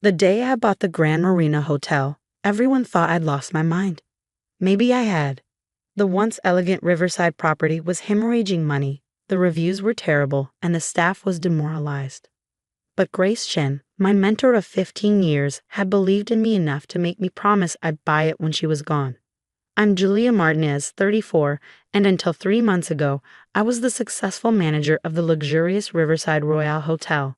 The day I bought the Grand Marina Hotel, everyone thought I'd lost my mind. Maybe I had. The once elegant riverside property was hemorrhaging money, the reviews were terrible, and the staff was demoralized. But Grace Chen, my mentor of 15 years, had believed in me enough to make me promise I'd buy it when she was gone. I'm Julia Martinez, 34, and until 3 months ago, I was the successful manager of the luxurious Riverside Royale Hotel.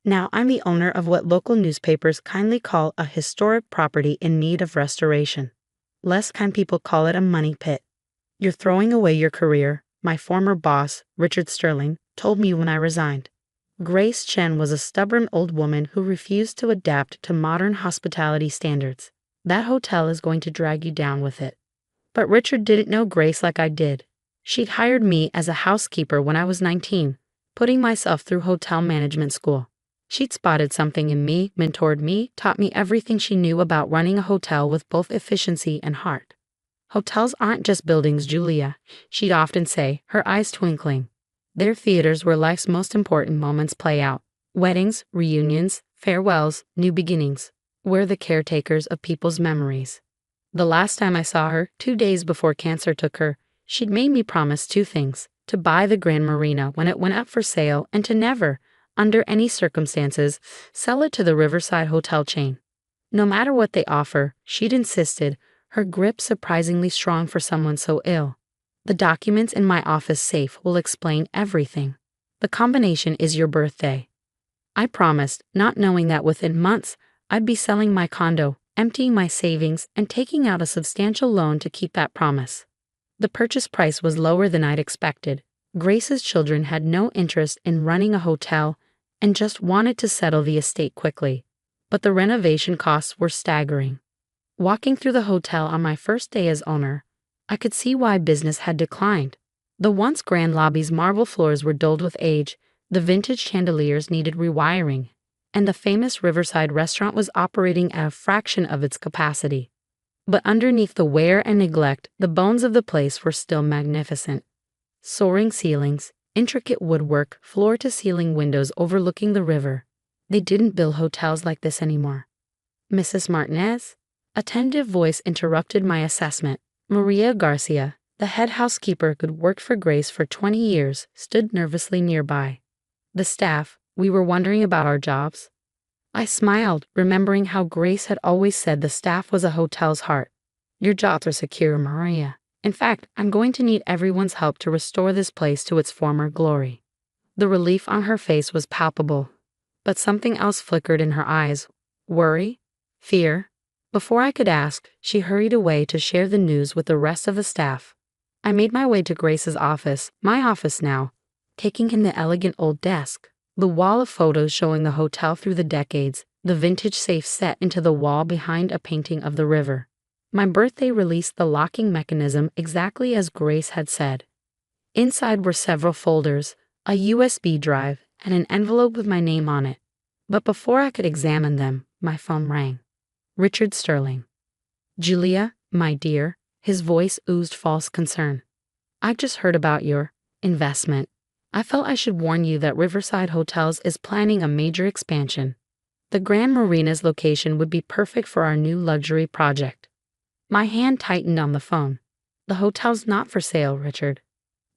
Now I'm the owner of what local newspapers kindly call a historic property in need of restoration. Less kind people call it a money pit. You're throwing away your career, my former boss, Richard Sterling, told me when I resigned. Grace Chen was a stubborn old woman who refused to adapt to modern hospitality standards. That hotel is going to drag you down with it. But Richard didn't know Grace like I did. She'd hired me as a housekeeper when I was 19, putting myself through hotel management school. She'd spotted something in me, mentored me, taught me everything she knew about running a hotel with both efficiency and heart. Hotels aren't just buildings, Julia, she'd often say, her eyes twinkling. They're theaters where life's most important moments play out. Weddings, reunions, farewells, new beginnings. We're the caretakers of people's memories. The last time I saw her, 2 days before cancer took her, she'd made me promise 2 things: to buy the Grand Marina when it went up for sale and to never, under any circumstances, sell it to the Riverside Hotel chain. No matter what they offer, she'd insisted, her grip surprisingly strong for someone so ill. The documents in my office safe will explain everything. The combination is your birthday. I promised, not knowing that within months, I'd be selling my condo, emptying my savings, and taking out a substantial loan to keep that promise. The purchase price was lower than I'd expected. Grace's children had no interest in running a hotel and just wanted to settle the estate quickly. But the renovation costs were staggering. Walking through the hotel on my first day as owner, I could see why business had declined. The once grand lobby's marble floors were dulled with age, the vintage chandeliers needed rewiring, and the famous Riverside restaurant was operating at a fraction of its capacity. But underneath the wear and neglect, the bones of the place were still magnificent. Soaring ceilings, intricate woodwork, floor-to-ceiling windows overlooking the river. They didn't build hotels like this anymore. Mrs. Martinez? A tentative voice interrupted my assessment. Maria Garcia, the head housekeeper who'd worked for Grace for 20 years, stood nervously nearby. The staff, we were wondering about our jobs. I smiled, remembering how Grace had always said the staff was a hotel's heart. Your jobs are secure, Maria. In fact, I'm going to need everyone's help to restore this place to its former glory. The relief on her face was palpable, but something else flickered in her eyes. Worry? Fear? Before I could ask, she hurried away to share the news with the rest of the staff. I made my way to Grace's office, my office now, taking him the elegant old desk, the wall of photos showing the hotel through the decades, the vintage safe set into the wall behind a painting of the river. My birthday released the locking mechanism exactly as Grace had said. Inside were several folders, a USB drive, and an envelope with my name on it. But before I could examine them, my phone rang. Richard Sterling. Julia, my dear, his voice oozed false concern. I've just heard about your investment. I felt I should warn you that Riverside Hotels is planning a major expansion. The Grand Marina's location would be perfect for our new luxury project. My hand tightened on the phone. The hotel's not for sale, Richard.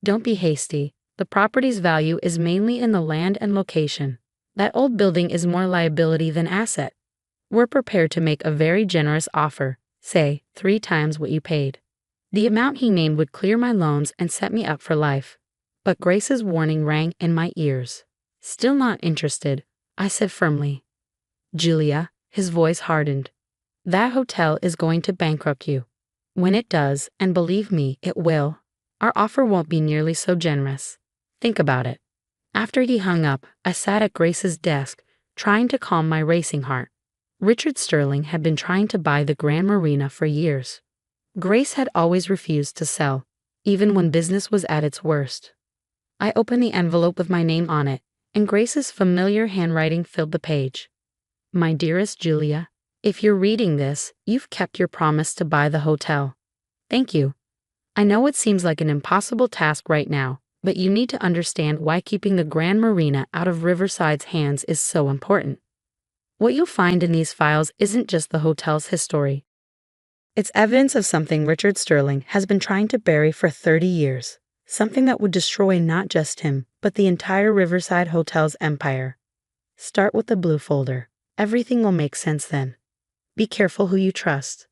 Don't be hasty. The property's value is mainly in the land and location. That old building is more liability than asset. We're prepared to make a very generous offer, say 3 times what you paid. The amount he named would clear my loans and set me up for life. But Grace's warning rang in my ears. Still not interested, I said firmly. Julia, his voice hardened. That hotel is going to bankrupt you. When it does, and believe me, it will, our offer won't be nearly so generous. Think about it. After he hung up, I sat at Grace's desk, trying to calm my racing heart. Richard Sterling had been trying to buy the Grand Marina for years. Grace had always refused to sell, even when business was at its worst. I opened the envelope with my name on it, and Grace's familiar handwriting filled the page. My dearest Julia, if you're reading this, you've kept your promise to buy the hotel. Thank you. I know it seems like an impossible task right now, but you need to understand why keeping the Grand Marina out of Riverside's hands is so important. What you'll find in these files isn't just the hotel's history. It's evidence of something Richard Sterling has been trying to bury for 30 years. Something that would destroy not just him, but the entire Riverside Hotel's empire. Start with the blue folder. Everything will make sense then. Be careful who you trust.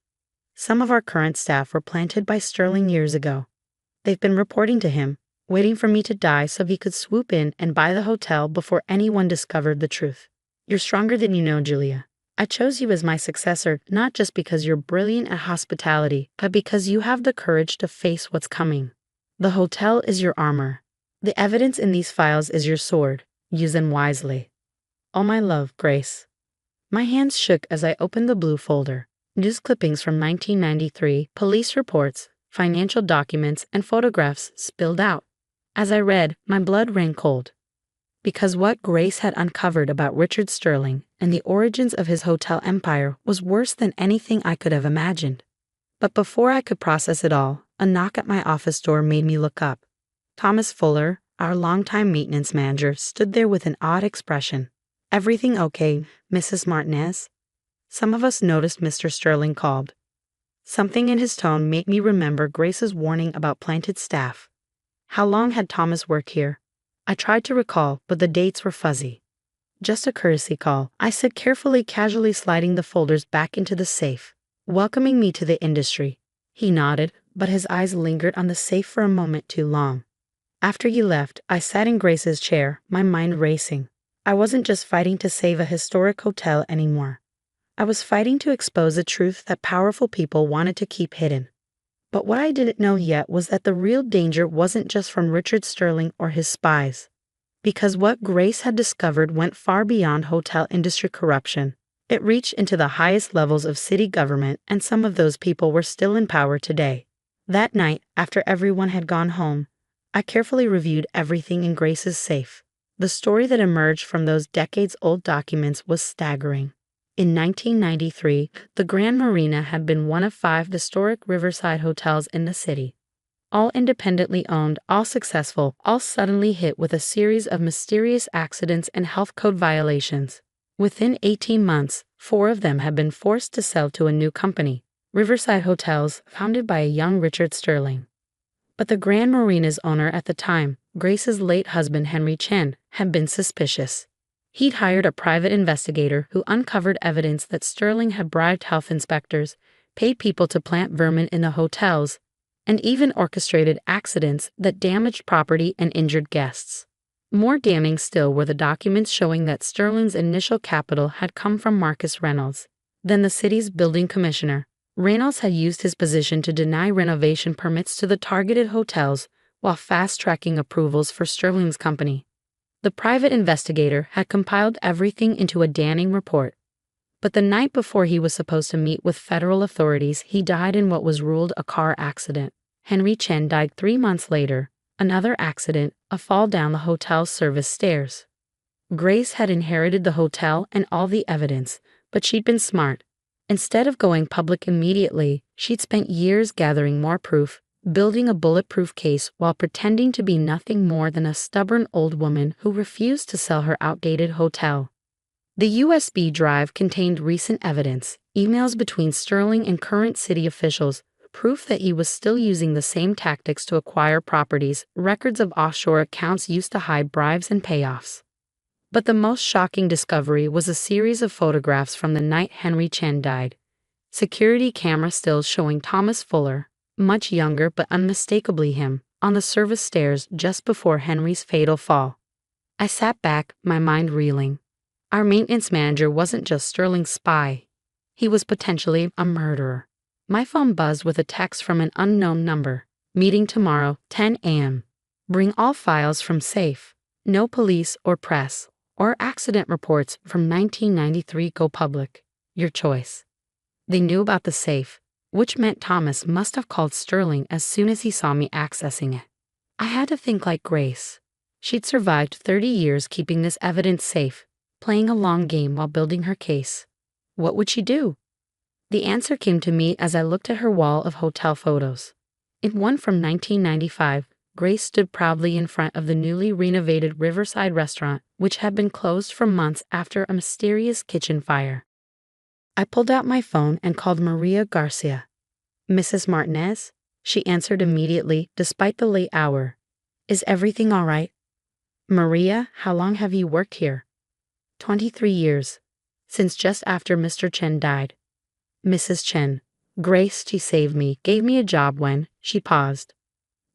Some of our current staff were planted by Sterling years ago. They've been reporting to him, waiting for me to die so he could swoop in and buy the hotel before anyone discovered the truth. You're stronger than you know, Julia. I chose you as my successor not just because you're brilliant at hospitality, but because you have the courage to face what's coming. The hotel is your armor. The evidence in these files is your sword. Use them wisely. All my love, Grace. My hands shook as I opened the blue folder. News clippings from 1993, police reports, financial documents, and photographs spilled out. As I read, my blood ran cold. Because what Grace had uncovered about Richard Sterling and the origins of his hotel empire was worse than anything I could have imagined. But before I could process it all, a knock at my office door made me look up. Thomas Fuller, our longtime maintenance manager, stood there with an odd expression. "Everything okay, Mrs. Martinez?" Some of us noticed Mr. Sterling called. Something in his tone made me remember Grace's warning about planted staff. How long had Thomas worked here? I tried to recall, but the dates were fuzzy. "Just a courtesy call," I said carefully, casually sliding the folders back into the safe. "Welcoming me to the industry." He nodded, but his eyes lingered on the safe for a moment too long. After you left, I sat in Grace's chair, my mind racing. I wasn't just fighting to save a historic hotel anymore. I was fighting to expose a truth that powerful people wanted to keep hidden. But what I didn't know yet was that the real danger wasn't just from Richard Sterling or his spies. Because what Grace had discovered went far beyond hotel industry corruption. It reached into the highest levels of city government, and some of those people were still in power today. That night, after everyone had gone home, I carefully reviewed everything in Grace's safe. The story that emerged from those decades-old documents was staggering. In 1993, the Grand Marina had been one of 5 historic riverside hotels in the city. All independently owned, all successful, all suddenly hit with a series of mysterious accidents and health code violations. Within 18 months, 4 of them had been forced to sell to a new company, Riverside Hotels, founded by a young Richard Sterling. But the Grand Marina's owner at the time, Grace's late husband Henry Chen, had been suspicious. He'd hired a private investigator who uncovered evidence that Sterling had bribed health inspectors, paid people to plant vermin in the hotels, and even orchestrated accidents that damaged property and injured guests. More damning still were the documents showing that Sterling's initial capital had come from Marcus Reynolds, then the city's building commissioner. Reynolds had used his position to deny renovation permits to the targeted hotels while fast-tracking approvals for Sterling's company. The private investigator had compiled everything into a damning report. But the night before he was supposed to meet with federal authorities, he died in what was ruled a car accident. Henry Chen died 3 months later. Another accident, a fall down the hotel's service stairs. Grace had inherited the hotel and all the evidence, but she'd been smart. Instead of going public immediately, she'd spent years gathering more proof, building a bulletproof case while pretending to be nothing more than a stubborn old woman who refused to sell her outdated hotel. The USB drive contained recent evidence, emails between Sterling and current city officials, proof that he was still using the same tactics to acquire properties, records of offshore accounts used to hide bribes and payoffs. But the most shocking discovery was a series of photographs from the night Henry Chen died. Security camera stills showing Thomas Fuller, much younger but unmistakably him, on the service stairs just before Henry's fatal fall. I sat back, my mind reeling. Our maintenance manager wasn't just Sterling's spy. He was potentially a murderer. My phone buzzed with a text from an unknown number. Meeting tomorrow, 10 a.m. Bring all files from safe. No police or press or accident reports from 1993 go public. Your choice. They knew about the safe, which meant Thomas must have called Sterling as soon as he saw me accessing it. I had to think like Grace. She'd survived 30 years keeping this evidence safe, playing a long game while building her case. What would she do? The answer came to me as I looked at her wall of hotel photos. In one from 1995, Grace stood proudly in front of the newly renovated Riverside restaurant, which had been closed for months after a mysterious kitchen fire. I pulled out my phone and called Maria Garcia. "Mrs. Martinez?" She answered immediately, despite the late hour. "Is everything all right?" "Maria, how long have you worked here?" 23 years. Since just after Mr. Chen died." "Mrs. Chen. Grace, she saved me, gave me a job when," she paused.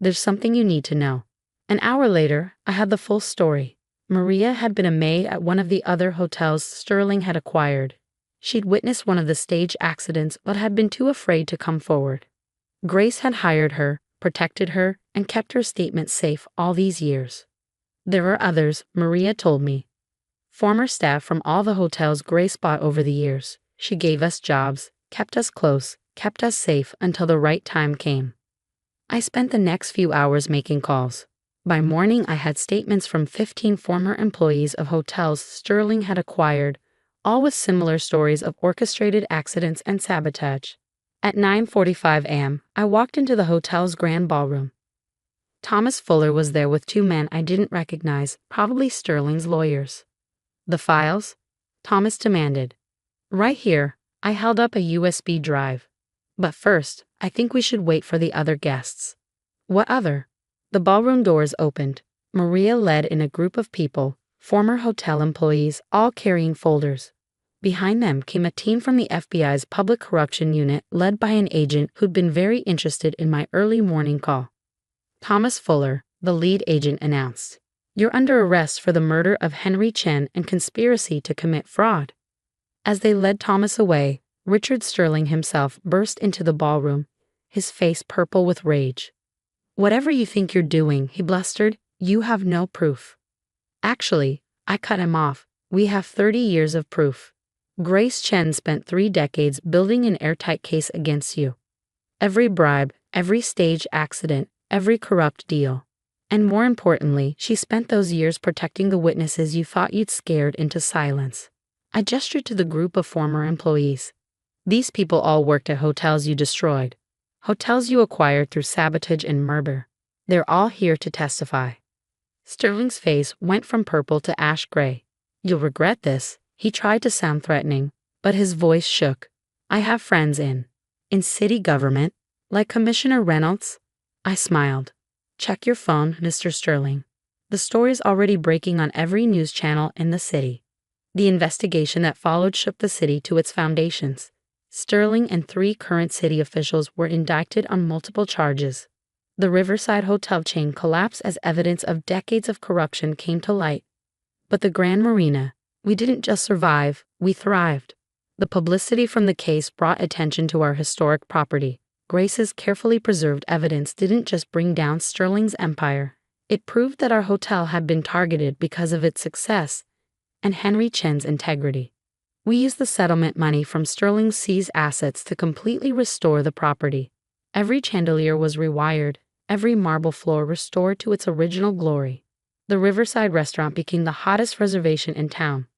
"There's something you need to know." An hour later, I had the full story. Maria had been a maid at one of the other hotels Sterling had acquired. She'd witnessed one of the stage accidents but had been too afraid to come forward. Grace had hired her, protected her, and kept her statement safe all these years. There were others, Maria told me. Former staff from all the hotels Grace bought over the years. She gave us jobs, kept us close, kept us safe until the right time came. I spent the next few hours making calls. By morning, I had statements from 15 former employees of hotels Sterling had acquired, all with similar stories of orchestrated accidents and sabotage. At 9:45 a.m., I walked into the hotel's grand ballroom. Thomas Fuller was there with two men I didn't recognize, probably Sterling's lawyers. "The files?" Thomas demanded. "Right here." I held up a USB drive. "But first, I think we should wait for the other guests." "What other?" The ballroom doors opened. Maria led in a group of people, former hotel employees, all carrying folders. Behind them came a team from the FBI's Public Corruption Unit led by an agent who'd been very interested in my early morning call. Thomas Fuller, the lead agent, announced, "You're under arrest for the murder of Henry Chen and conspiracy to commit fraud." As they led Thomas away, Richard Sterling himself burst into the ballroom, his face purple with rage. "Whatever you think you're doing," he blustered, "you have no proof." "Actually," I cut him off, "we have 30 years of proof. Grace Chen spent 3 decades building an airtight case against you. Every bribe, every stage accident, every corrupt deal. And more importantly, she spent those years protecting the witnesses you thought you'd scared into silence." I gestured to the group of former employees. "These people all worked at hotels you destroyed. Hotels you acquired through sabotage and murder. They're all here to testify." Sterling's face went from purple to ash gray. "You'll regret this." He tried to sound threatening, but his voice shook. "I have friends in city government, like Commissioner Reynolds." I smiled. "Check your phone, Mr. Sterling. The story's already breaking on every news channel in the city." The investigation that followed shook the city to its foundations. Sterling and 3 current city officials were indicted on multiple charges. The Riverside hotel chain collapsed as evidence of decades of corruption came to light. But the Grand Marina, we didn't just survive, we thrived. The publicity from the case brought attention to our historic property. Grace's carefully preserved evidence didn't just bring down Sterling's empire. It proved that our hotel had been targeted because of its success and Henry Chen's integrity. We used the settlement money from Sterling's seized assets to completely restore the property. Every chandelier was rewired, every marble floor restored to its original glory. The Riverside restaurant became the hottest reservation in town.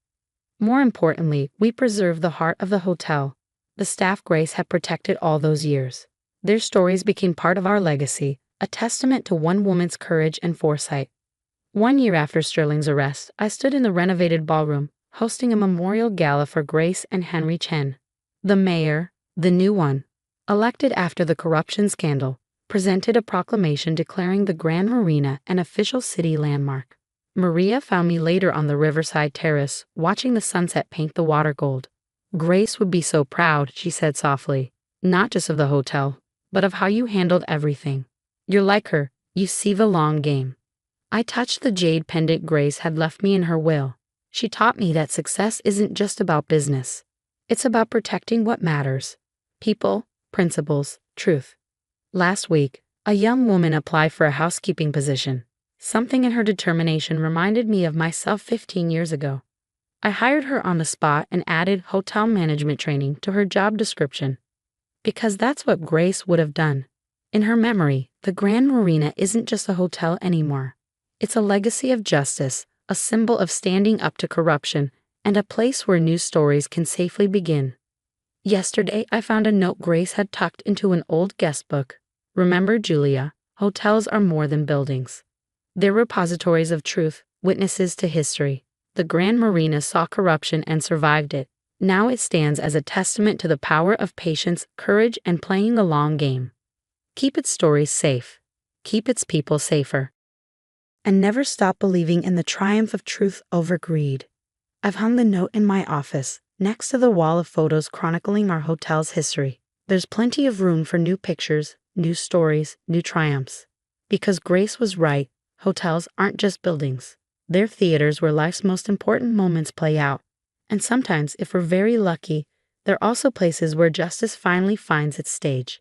More importantly, we preserved the heart of the hotel, the staff Grace had protected all those years. Their stories became part of our legacy, a testament to one woman's courage and foresight. 1 year after Sterling's arrest, I stood in the renovated ballroom, hosting a memorial gala for Grace and Henry Chen. The mayor, the new one, elected after the corruption scandal, presented a proclamation declaring the Grand Marina an official city landmark. Maria found me later on the Riverside terrace, watching the sunset paint the water gold. "Grace would be so proud," she said softly, "not just of the hotel, but of how you handled everything. You're like her, you see the long game." I touched the jade pendant Grace had left me in her will. She taught me that success isn't just about business. It's about protecting what matters: people, principles, truth. Last week, a young woman applied for a housekeeping position. Something in her determination reminded me of myself 15 years ago. I hired her on the spot and added hotel management training to her job description. Because that's what Grace would have done. In her memory, the Grand Marina isn't just a hotel anymore. It's a legacy of justice, a symbol of standing up to corruption, and a place where news stories can safely begin. Yesterday, I found a note Grace had tucked into an old guest book. "Remember Julia, Hotels are more than buildings. They're repositories of truth, witnesses to history. The Grand Marina saw corruption and survived it. Now it stands as a testament to the power of patience, courage, and playing a long game. Keep its stories safe. Keep its people safer. And never stop believing in the triumph of truth over greed. I've hung the note in my office, next to the wall of photos chronicling our hotel's history. There's plenty of room for new pictures, new stories, new triumphs. Because Grace was right, hotels aren't just buildings. They're theaters where life's most important moments play out. And sometimes, if we're very lucky, they're also places where justice finally finds its stage.